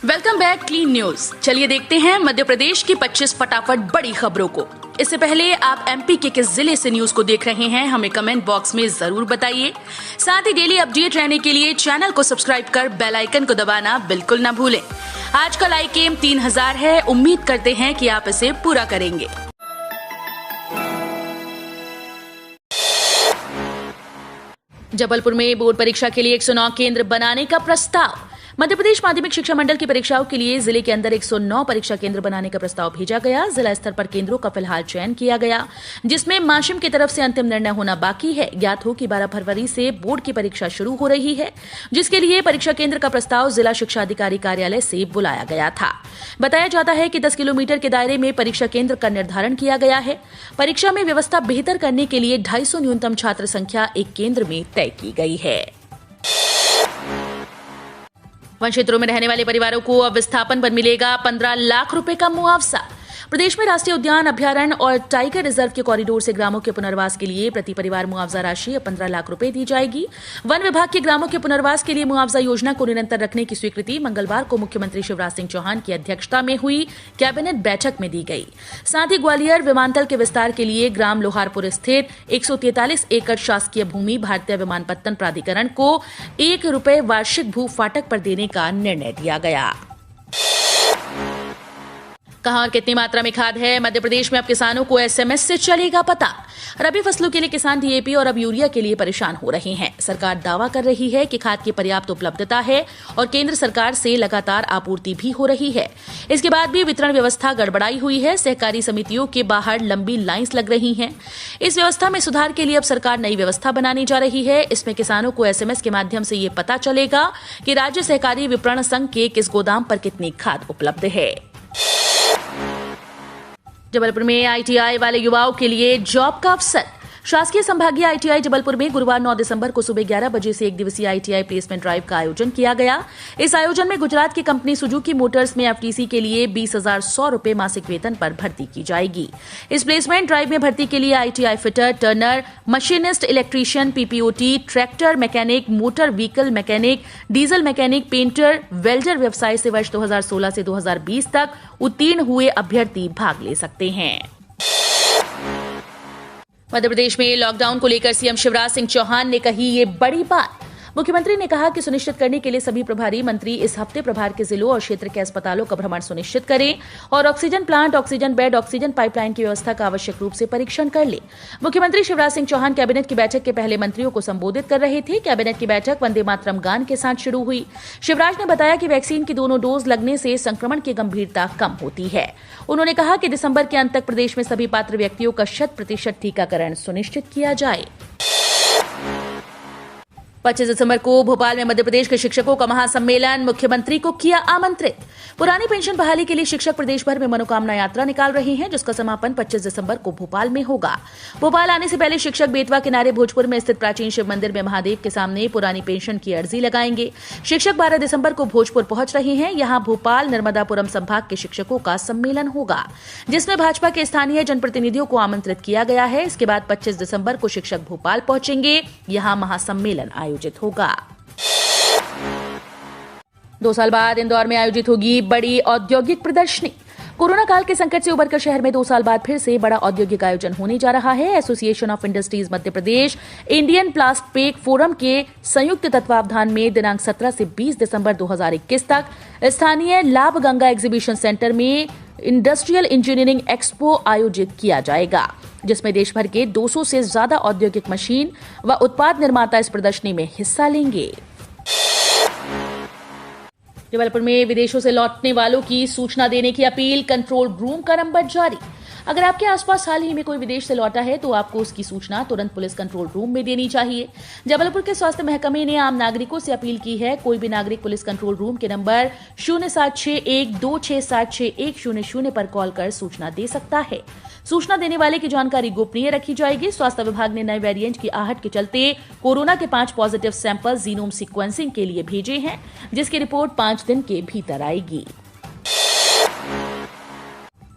Welcome back clean news. चलिए देखते हैं मध्य प्रदेश की 25 फटाफट बड़ी खबरों को। इससे पहले आप एमपी के किस जिले से न्यूज को देख रहे हैं हमें कमेंट बॉक्स में जरूर बताइए। साथ ही डेली अपडेट रहने के लिए चैनल को सब्सक्राइब कर बेल आइकन को दबाना बिल्कुल न भूलें। आज का लाइक एम 3000 है, उम्मीद करते हैं कि आप इसे पूरा करेंगे। जबलपुर में बोर्ड परीक्षा के लिए 109 केंद्र बनाने का प्रस्ताव। मध्य प्रदेश माध्यमिक शिक्षा मंडल की परीक्षाओं के लिए जिले के अंदर 109 परीक्षा केंद्र बनाने का प्रस्ताव भेजा गया। जिला स्तर पर केंद्रों का फिलहाल चयन किया गया, जिसमें माशिम की तरफ से अंतिम निर्णय होना बाकी है। ज्ञात हो कि 12 फरवरी से बोर्ड की परीक्षा शुरू हो रही है, जिसके लिए परीक्षा केंद्र का प्रस्ताव जिला शिक्षा अधिकारी कार्यालय से बुलाया गया था। बताया जाता है कि 10 किलोमीटर के दायरे में परीक्षा केंद्र का निर्धारण किया गया है। परीक्षा में व्यवस्था बेहतर करने के लिए 250 न्यूनतम छात्र संख्या एक केंद्र में तय की गई है। वन क्षेत्रों में रहने वाले परिवारों को अब विस्थापन पर मिलेगा 15 लाख रुपए का मुआवजा। प्रदेश में राष्ट्रीय उद्यान, अभ्यारण्य और टाइगर रिजर्व के कॉरिडोर से ग्रामों के पुनर्वास के लिए प्रति परिवार मुआवजा राशि 15 लाख रुपए दी जाएगी। वन विभाग के ग्रामों के पुनर्वास के लिए मुआवजा योजना को निरंतर रखने की स्वीकृति मंगलवार को मुख्यमंत्री शिवराज सिंह चौहान की अध्यक्षता में हुई कैबिनेट बैठक में दी गई। साथ ही ग्वालियर विमानतल के विस्तार के लिए ग्राम लोहारपुर स्थित 143 एकड़ शासकीय भूमि भारतीय विमानपत्तन प्राधिकरण को ₹1 वार्षिक भू फाटक पर देने का निर्णय लिया गया। कहां और कितनी मात्रा में खाद है, मध्य प्रदेश में अब किसानों को एसएमएस से चलेगा पता। रबी फसलों के लिए किसान डीएपी और अब यूरिया के लिए परेशान हो रहे हैं। सरकार दावा कर रही है कि खाद की पर्याप्त उपलब्धता है और केंद्र सरकार से लगातार आपूर्ति भी हो रही है। इसके बाद भी वितरण व्यवस्था गड़बड़ाई हुई है। सहकारी समितियों के बाहर लंबी लाइंस लग रही हैं। इस व्यवस्था में सुधार के लिए अब सरकार नई व्यवस्था बनाने जा रही है। इसमें किसानों को एसएमएस के माध्यम से ये पता चलेगा कि राज्य सहकारी विपणन संघ के किस गोदाम पर कितनी खाद उपलब्ध है। जबलपुर में आईटीआई वाले युवाओं के लिए जॉब का अवसर। शासकीय संभागीय आईटीआई जबलपुर में गुरुवार 9 दिसंबर को सुबह 11 बजे से 1 दिवसीय आईटीआई प्लेसमेंट ड्राइव का आयोजन किया गया। इस आयोजन में गुजरात की कंपनी सुजुकी मोटर्स में एफटीसी के लिए 20,100 रुपए मासिक वेतन पर भर्ती की जाएगी। इस प्लेसमेंट ड्राइव में भर्ती के लिए ITI fitter, turner, machinist, electrician, पीपीओटी, tractor mechanic, motor vehicle mechanic, diesel mechanic, painter, welder व्यवसाय से वर्ष 2016 से 2020 तक उत्तीर्ण हुए अभ्यर्थी भाग ले सकते हैं। मध्य प्रदेश में लॉकडाउन को लेकर सीएम शिवराज सिंह चौहान ने कही ये बड़ी बात। मुख्यमंत्री ने कहा कि सुनिश्चित करने के लिए सभी प्रभारी मंत्री इस हफ्ते प्रभार के जिलों और क्षेत्र के अस्पतालों का भ्रमण सुनिश्चित करें और oxygen plant, oxygen bed, oxygen pipeline की व्यवस्था का आवश्यक रूप से परीक्षण कर ले। मुख्यमंत्री शिवराज सिंह चौहान कैबिनेट की बैठक के पहले मंत्रियों को संबोधित कर रहे थे। कैबिनेट की बैठक वंदे मातरम गान के साथ शुरू हुई। शिवराज ने बताया कि वैक्सीन की दोनों डोज लगने से संक्रमण की गंभीरता कम होती है। उन्होंने कहा कि दिसंबर के अंत तक प्रदेश में सभी पात्र व्यक्तियों का 100% टीकाकरण सुनिश्चित किया जाए। 25 दिसंबर को भोपाल में मध्य प्रदेश के शिक्षकों का महासम्मेलन, मुख्यमंत्री को किया आमंत्रित। पुरानी पेंशन बहाली के लिए शिक्षक प्रदेश भर में मनोकामना यात्रा निकाल रहे हैं, जिसका समापन 25 दिसंबर को भोपाल में होगा। भोपाल आने से पहले शिक्षक बेतवा किनारे भोजपुर में स्थित प्राचीन शिव मंदिर में महादेव के सामने पुरानी पेंशन की अर्जी लगाएंगे। शिक्षक 12 दिसंबर को भोजपुर पहुंच रहे हैं। यहां भोपाल नर्मदापुरम संभाग के शिक्षकों का सम्मेलन होगा, जिसमें भाजपा के स्थानीय जनप्रतिनिधियों को आमंत्रित किया गया है। इसके बाद 25 दिसंबर को शिक्षक भोपाल पहुंचेंगे। यहां महासम्मेलन आयोजित होगा। 2 साल बाद इंदौर में आयोजित होगी बड़ी औद्योगिक प्रदर्शनी। कोरोना काल के संकट से उबरकर शहर में 2 साल बाद फिर से बड़ा औद्योगिक आयोजन होने जा रहा है। Association of industries Madhya Pradesh, Indian plastic forum के संयुक्त तत्वावधान में दिनांक 17 से 20 दिसंबर 2021 तक स्थानीय लाभ गंगा एग्जीबिशन सेंटर में इंडस्ट्रियल इंजीनियरिंग एक्सपो आयोजित किया जाएगा, जिसमें देश भर के 200 से ज्यादा औद्योगिक मशीन व उत्पाद निर्माता इस प्रदर्शनी में हिस्सा लेंगे। जबलपुर में विदेशों से लौटने वालों की सूचना देने की अपील, कंट्रोल रूम का नंबर जारी। अगर आपके आसपास हाल ही में कोई विदेश से लौटा है तो आपको उसकी सूचना तुरंत पुलिस कंट्रोल रूम में देनी चाहिए। जबलपुर के स्वास्थ्य महकमे ने आम नागरिकों से अपील की है, कोई भी नागरिक पुलिस कंट्रोल रूम के नंबर 0761267610 पर कॉल कर सूचना दे सकता है। सूचना देने वाले की जानकारी गोपनीय रखी जाएगी। स्वास्थ्य विभाग ने नए वेरिएंट की आहट के चलते कोरोना के 5 पॉजिटिव सैंपल जीनोम सीक्वेंसिंग के लिए भेजे हैं, जिसकी रिपोर्ट 5 दिन के भीतर आएगी।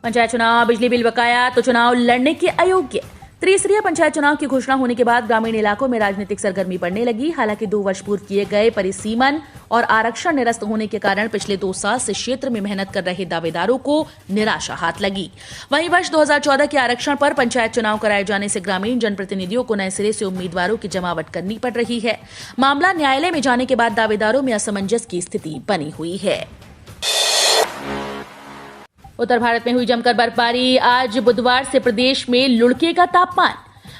पंचायत चुनाव, बिजली बिल बकाया तो चुनाव लड़ने के अयोग्य। त्रिस्तरीय पंचायत चुनाव की घोषणा होने के बाद ग्रामीण इलाकों में राजनीतिक सरगर्मी बढ़ने लगी। हालांकि 2 वर्ष पूर्व किए गए परिसीमन और आरक्षण निरस्त होने के कारण पिछले 2 साल से क्षेत्र में मेहनत कर रहे दावेदारों को निराशा हाथ लगी। वहीं वर्ष 2014 के आरक्षण पर पंचायत चुनाव कराए जाने से ग्रामीण जनप्रतिनिधियों को नए सिरे से उम्मीदवारों की जमावट करनी पड़ रही है। मामला न्यायालय में जाने के बाद दावेदारों में असमंजस की स्थिति बनी हुई है। उत्तर भारत में हुई जमकर बर्फबारी। आज बुधवार से प्रदेश में लुढ़केगा तापमान।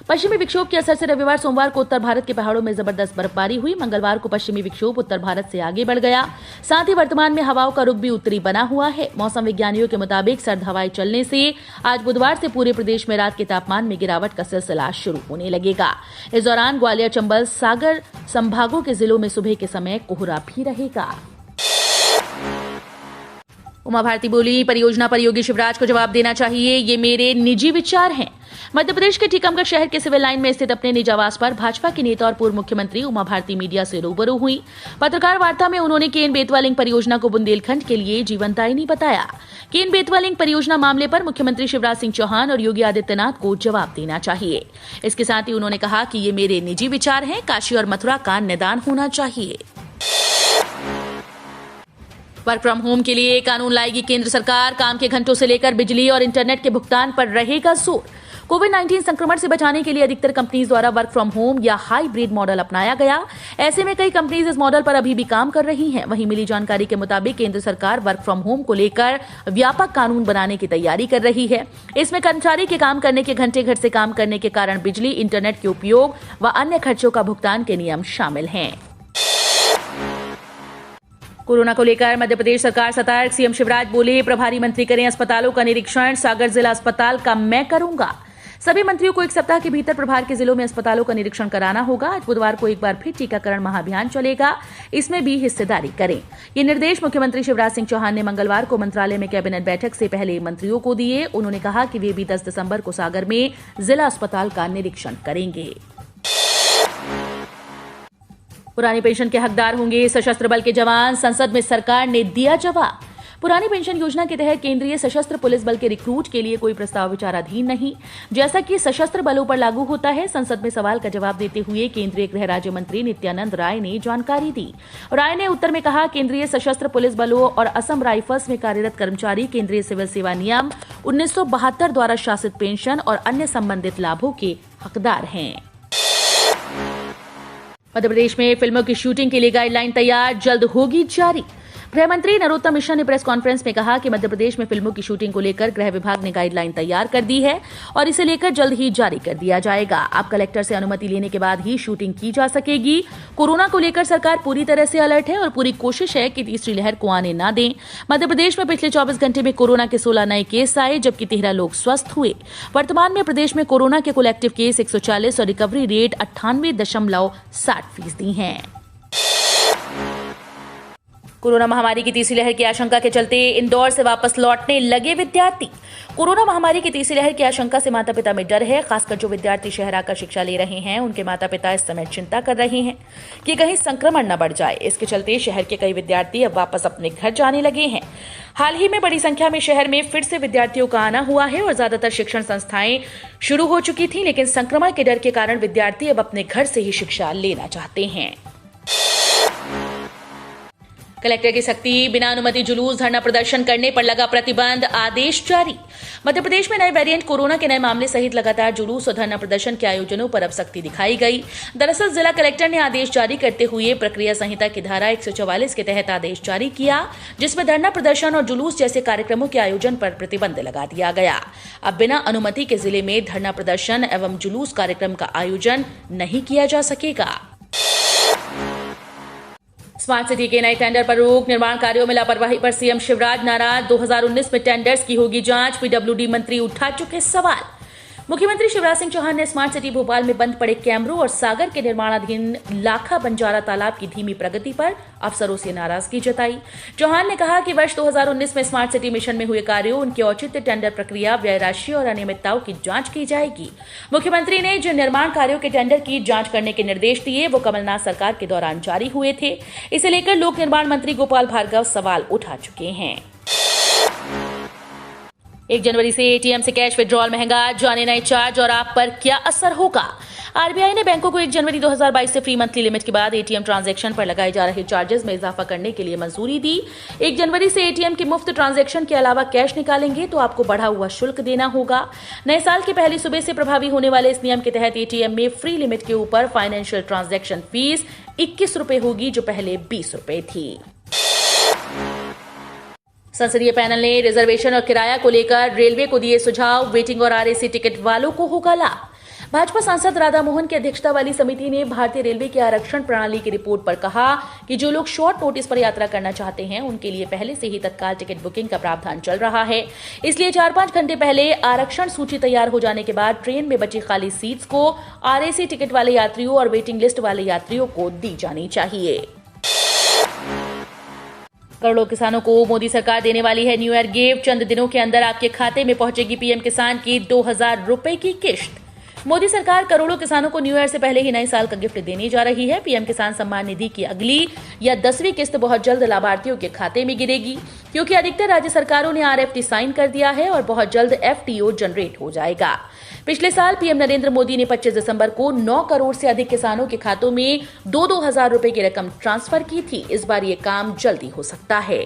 पश्चिमी विक्षोभ के असर से रविवार सोमवार को उत्तर भारत के पहाड़ों में जबरदस्त बर्फबारी हुई। मंगलवार को पश्चिमी विक्षोभ उत्तर भारत से आगे बढ़ गया। साथ ही वर्तमान में हवाओं का रुख भी उत्तरी बना हुआ है। मौसम विज्ञानियों के मुताबिक सर्द हवाएं चलने से आज बुधवार से पूरे प्रदेश में रात के तापमान में गिरावट का सिलसिला शुरू होने लगेगा। इस दौरान ग्वालियर, चंबल, सागर संभागों के जिलों में सुबह के समय कोहरा भी रहेगा। उमा भारती बोली, परियोजना पर योगी शिवराज को जवाब देना चाहिए, ये मेरे निजी विचार हैं। मध्य प्रदेश के टीकमगढ़ शहर के सिविल लाइन में स्थित अपने निज आवास पर भाजपा की नेता और पूर्व मुख्यमंत्री उमा भारती मीडिया से रूबरू हुई। पत्रकार वार्ता में उन्होंने केन बेतवा लिंक परियोजना को बुंदेलखंड के लिए जीवनदायिनी बताया। केन बेतवा लिंक परियोजना मामले पर मुख्यमंत्री शिवराज सिंह चौहान और योगी आदित्यनाथ को जवाब देना चाहिए। इसके साथ ही उन्होंने कहा कि ये मेरे निजी विचार हैं, काशी और मथुरा का निदान होना चाहिए। वर्क फ्रॉम होम के लिए कानून लाएगी केंद्र सरकार। काम के घंटों से लेकर बिजली और इंटरनेट के भुगतान पर रहेगा जोर। कोविड-19 संक्रमण से बचाने के लिए अधिकतर कंपनीज द्वारा वर्क फ्रॉम होम या हाइब्रिड मॉडल अपनाया गया। ऐसे में कई कंपनीज इस मॉडल पर अभी भी काम कर रही हैं। वहीं मिली जानकारी के मुताबिक केंद्र सरकार वर्क फ्रॉम होम को लेकर व्यापक कानून बनाने की तैयारी कर रही है। इसमें कर्मचारी के काम करने के घंटे घर से काम करने के कारण बिजली, इंटरनेट के उपयोग व अन्य खर्चों का भुगतान के नियम शामिल हैं। कोरोना को लेकर मध्य प्रदेश सरकार सतर्क। सीएम शिवराज बोले, प्रभारी मंत्री करें अस्पतालों का निरीक्षण। सागर जिला अस्पताल का मैं करूंगा। सभी मंत्रियों को 1 सप्ताह के भीतर प्रभार के जिलों में अस्पतालों का निरीक्षण कराना होगा। आज बुधवार को एक बार फिर टीकाकरण महाअभियान चलेगा, इसमें भी हिस्सेदारी करें। ये निर्देश मुख्यमंत्री शिवराज सिंह चौहान ने मंगलवार को मंत्रालय में कैबिनेट बैठक से पहले मंत्रियों को दिए। उन्होंने कहा कि वे भी 10 दिसंबर को सागर में जिला अस्पताल का निरीक्षण करेंगे। पुरानी पेंशन के हकदार होंगे सशस्त्र बल के जवान। संसद में सरकार ने दिया जवाब। पुरानी पेंशन योजना के तहत केंद्रीय सशस्त्र पुलिस बल के रिक्रूट के लिए कोई प्रस्ताव विचाराधीन नहीं, जैसा कि सशस्त्र बलों पर लागू होता है। संसद में सवाल का जवाब देते हुए केंद्रीय गृह राज्य मंत्री नित्यानंद राय ने जानकारी दी। राय ने उत्तर में कहा, केंद्रीय सशस्त्र पुलिस बलों और असम राइफल्स में कार्यरत कर्मचारी केंद्रीय सिविल सेवा नियम 1972 द्वारा शासित पेंशन और अन्य संबंधित लाभों के हकदार हैं। मध्य प्रदेश में फिल्मों की शूटिंग के लिए गाइडलाइन तैयार, जल्द होगी जारी। गृह मंत्री नरोत्तम मिश्रा ने प्रेस कॉन्फ्रेंस में कहा कि मध्य प्रदेश में फिल्मों की शूटिंग को लेकर गृह विभाग ने गाइडलाइन तैयार कर दी है और इसे लेकर जल्द ही जारी कर दिया जाएगा। अब कलेक्टर से अनुमति लेने के बाद ही शूटिंग की जा सकेगी। कोरोना को लेकर सरकार पूरी तरह से अलर्ट है और पूरी कोशिश है कि तीसरी लहर को आने न दें। मध्य प्रदेश में पिछले 24 घंटे में कोरोना के 16 नए केस आए, जबकि 13 लोग स्वस्थ हुए। वर्तमान में प्रदेश में कोरोना के कुल एक्टिव केस 140 और रिकवरी रेट 98.60% है। कोरोना महामारी की तीसरी लहर की आशंका के चलते इंदौर से वापस लौटने लगे विद्यार्थी। कोरोना महामारी की तीसरी लहर की आशंका से माता पिता में डर है। खासकर जो विद्यार्थी शहर आकर शिक्षा ले रहे हैं, उनके माता पिता इस समय चिंता कर रहे हैं कि कहीं संक्रमण न बढ़ जाए। इसके चलते शहर के कई विद्यार्थी अब वापस अपने घर जाने लगे हैं। हाल ही में बड़ी संख्या में शहर में फिर से विद्यार्थियों का आना हुआ है और ज्यादातर शिक्षण संस्थाएं शुरू हो चुकी थी, लेकिन संक्रमण के डर के कारण विद्यार्थी अब अपने घर से ही शिक्षा लेना चाहते हैं। कलेक्टर की सख्ती, बिना अनुमति जुलूस धरना प्रदर्शन करने पर लगा प्रतिबंध, आदेश जारी। मध्य प्रदेश में नए वेरिएंट कोरोना के नए मामले सहित लगातार जुलूस और धरना प्रदर्शन के आयोजनों पर अब सख्ती दिखाई गई। दरअसल जिला कलेक्टर ने आदेश जारी करते हुए प्रक्रिया संहिता की धारा 144 के तहत आदेश जारी किया, जिसमें धरना प्रदर्शन और जुलूस जैसे कार्यक्रमों के आयोजन पर प्रतिबंध लगा दिया गया। अब बिना अनुमति के जिले में धरना प्रदर्शन एवं जुलूस कार्यक्रम का आयोजन नहीं किया जा सकेगा। स्मार्ट सिटी के नए टेंडर पर रोक, निर्माण कार्यों में लापरवाही पर सीएम शिवराज नाराज। 2019 में टेंडर्स की होगी जांच, पीडब्ल्यूडी मंत्री उठा चुके सवाल। मुख्यमंत्री शिवराज सिंह चौहान ने स्मार्ट सिटी भोपाल में बंद पड़े कैमरों और सागर के निर्माणाधीन लाखा बंजारा तालाब की धीमी प्रगति पर अफसरों से नाराजगी जताई। चौहान ने कहा कि वर्ष 2019 में स्मार्ट सिटी मिशन में हुए कार्यों, उनके औचित्य, टेंडर प्रक्रिया, व्यय राशि और अनियमितताओं की जांच की जाएगी। मुख्यमंत्री ने जिन निर्माण कार्यों के टेंडर की जांच करने के निर्देश दिए, वो कमलनाथ सरकार के दौरान जारी हुए थे। इसे लेकर लोक निर्माण मंत्री गोपाल भार्गव सवाल उठा चुके हैं। 1 जनवरी से एटीएम से कैश विड्रॉल महंगा, जाने नए चार्ज और आप पर क्या असर होगा। आरबीआई ने बैंकों को 1 जनवरी 2022 से फ्री मंथली लिमिट के बाद एटीएम ट्रांजैक्शन पर लगाए जा रहे चार्जेस में इजाफा करने के लिए मंजूरी दी। 1 जनवरी से एटीएम के मुफ्त ट्रांजैक्शन के अलावा कैश निकालेंगे तो आपको बढ़ा हुआ शुल्क देना होगा। नए साल की पहली सुबह से प्रभावी होने वाले इस नियम के तहत एटीएम में फ्री लिमिट के ऊपर फाइनेंशियल ट्रांजैक्शन फीस 21 रुपए होगी, जो पहले 20 रुपए थी। संसदीय पैनल ने रिजर्वेशन और किराया को लेकर रेलवे को दिए सुझाव, वेटिंग और आरएसी टिकट वालों को होगा लाभ। भाजपा सांसद राधा मोहन की अध्यक्षता वाली समिति ने भारतीय रेलवे की आरक्षण प्रणाली की रिपोर्ट पर कहा कि जो लोग शॉर्ट नोटिस पर यात्रा करना चाहते हैं उनके लिए पहले से ही तत्काल टिकट बुकिंग का प्रावधान चल रहा है। इसलिए 4-5 घंटे पहले आरक्षण सूची तैयार हो जाने के बाद ट्रेन में बची खाली सीट्स को आरएसी टिकट वाले यात्रियों और वेटिंग लिस्ट वाले यात्रियों को दी जानी चाहिए। करोड़ों किसानों को मोदी सरकार देने वाली है न्यू ईयर गिफ्ट। चंद दिनों के अंदर आपके खाते में पहुंचेगी पीएम किसान की 2000 रुपए की किश्त। मोदी सरकार करोड़ों किसानों को न्यू ईयर से पहले ही नए साल का गिफ्ट देने जा रही है। पीएम किसान सम्मान निधि की अगली या 10वीं किस्त बहुत जल्द लाभार्थियों के खाते में गिरेगी, क्योंकि अधिकतर राज्य सरकारों ने आरएफटी साइन कर दिया है और बहुत जल्द एफटीओ जनरेट हो जाएगा। पिछले साल पीएम नरेंद्र मोदी ने 25 दिसंबर को 9 करोड़ से अधिक किसानों के खातों में 2-2 हजार रुपए की रकम ट्रांसफर की थी। इस बार ये काम जल्दी हो सकता है।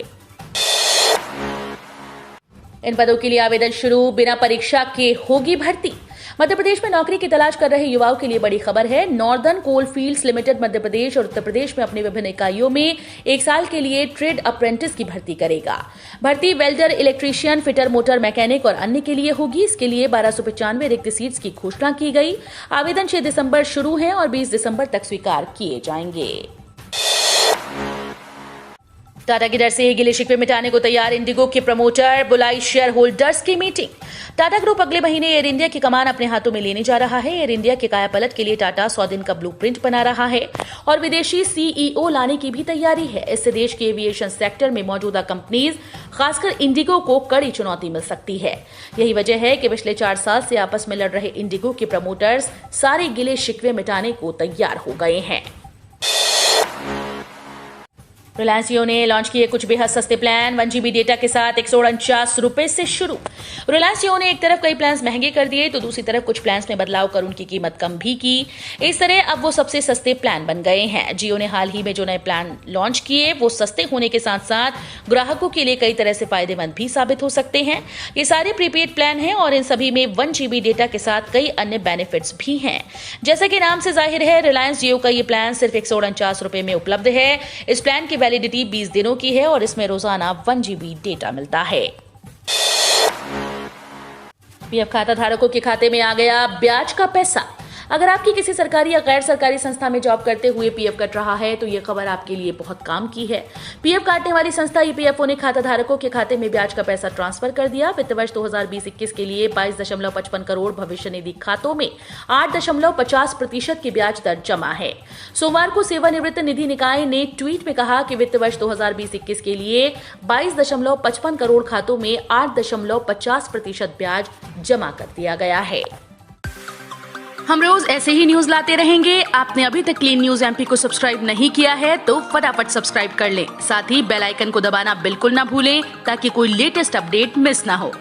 इन पदों के लिए आवेदन शुरू, बिना परीक्षा के होगी भर्ती। मध्य प्रदेश में नौकरी की तलाश कर रहे युवाओं के लिए बड़ी खबर है। नॉर्दर्न कोल फील्ड्स लिमिटेड मध्य प्रदेश और उत्तर प्रदेश में अपने विभिन्न इकाइयों में 1 साल के लिए ट्रेड अप्रेंटिस की भर्ती करेगा। भर्ती welder, electrician, fitter, motor mechanic और अन्य के लिए होगी। इसके लिए 1295 रिक्त सीट्स की घोषणा की गई। आवेदन 6 दिसंबर शुरू है और 20 दिसंबर तक स्वीकार किए जाएंगे। टाटा की दर से गिले शिकवे मिटाने को तैयार इंडिगो के प्रमोटर, बुलाई शेयर होल्डर्स की मीटिंग। टाटा ग्रुप अगले महीने एयर इंडिया की कमान अपने हाथों में लेने जा रहा है। एयर इंडिया के कायापलट के लिए टाटा 100 दिन का ब्लूप्रिंट बना रहा है और विदेशी सीईओ लाने की भी तैयारी है। इससे देश के एविएशन सेक्टर में मौजूदा कंपनीज, खासकर इंडिगो को कड़ी चुनौती मिल सकती है। यही वजह है कि पिछले 4 साल से आपस में लड़ रहे इंडिगो के प्रमोटर्स सारे गिले शिकवे मिटाने को तैयार हो गए हैं। रिलायंस जियो ने लॉन्च किए कुछ बेहद सस्ते प्लान। 1 GB डेटा के साथ 149 रुपए से शुरू। रिलायंस जियो ने एक तरफ कई प्लान्स महंगे कर दिए तो दूसरी तरफ कुछ प्लान्स में बदलाव कर उनकी कीमत कम भी की। इस तरह अब वो सबसे सस्ते प्लान बन गए हैं। जियो ने हाल ही में जो नए प्लान लॉन्च किए वो सस्ते होने के साथ साथ ग्राहकों के लिए कई तरह से फायदेमंद भी साबित हो सकते हैं। ये सारे प्रीपेड प्लान हैं और इन सभी में 1 GB डेटा के साथ कई अन्य बेनिफिट्स भी हैं। जैसा कि नाम से जाहिर है, रिलायंस जियो का ये प्लान सिर्फ 149 रुपए में उपलब्ध है। इस प्लान की वैलिडिटी 20 दिनों की है और इसमें रोजाना 1 GB डेटा मिलता है। पीएफ खाता धारकों के खाते में आ गया ब्याज का पैसा। अगर आपकी किसी सरकारी या गैर सरकारी संस्था में जॉब करते हुए पीएफ कट रहा है तो ये खबर आपके लिए बहुत काम की है। पीएफ काटने वाली संस्था ईपीएफओ ने खाता धारकों के खाते में ब्याज का पैसा ट्रांसफर कर दिया। वित्त वर्ष 2020-21 के लिए 22.55 करोड़ भविष्य निधि खातों में 8.50% की ब्याज दर जमा है। सोमवार को सेवानिवृत्त निधि निकाय ने ट्वीट में कहा कि वित्त वर्ष 2020-21 के लिए 22.55 करोड़ खातों में 8.50% ब्याज जमा कर दिया गया है। हम रोज ऐसे ही न्यूज लाते रहेंगे। आपने अभी तक क्लीन न्यूज एमपी को सब्सक्राइब नहीं किया है तो फटाफट सब्सक्राइब कर लें। साथ ही बेल आइकन को दबाना बिल्कुल ना भूलें ताकि कोई लेटेस्ट अपडेट मिस ना हो।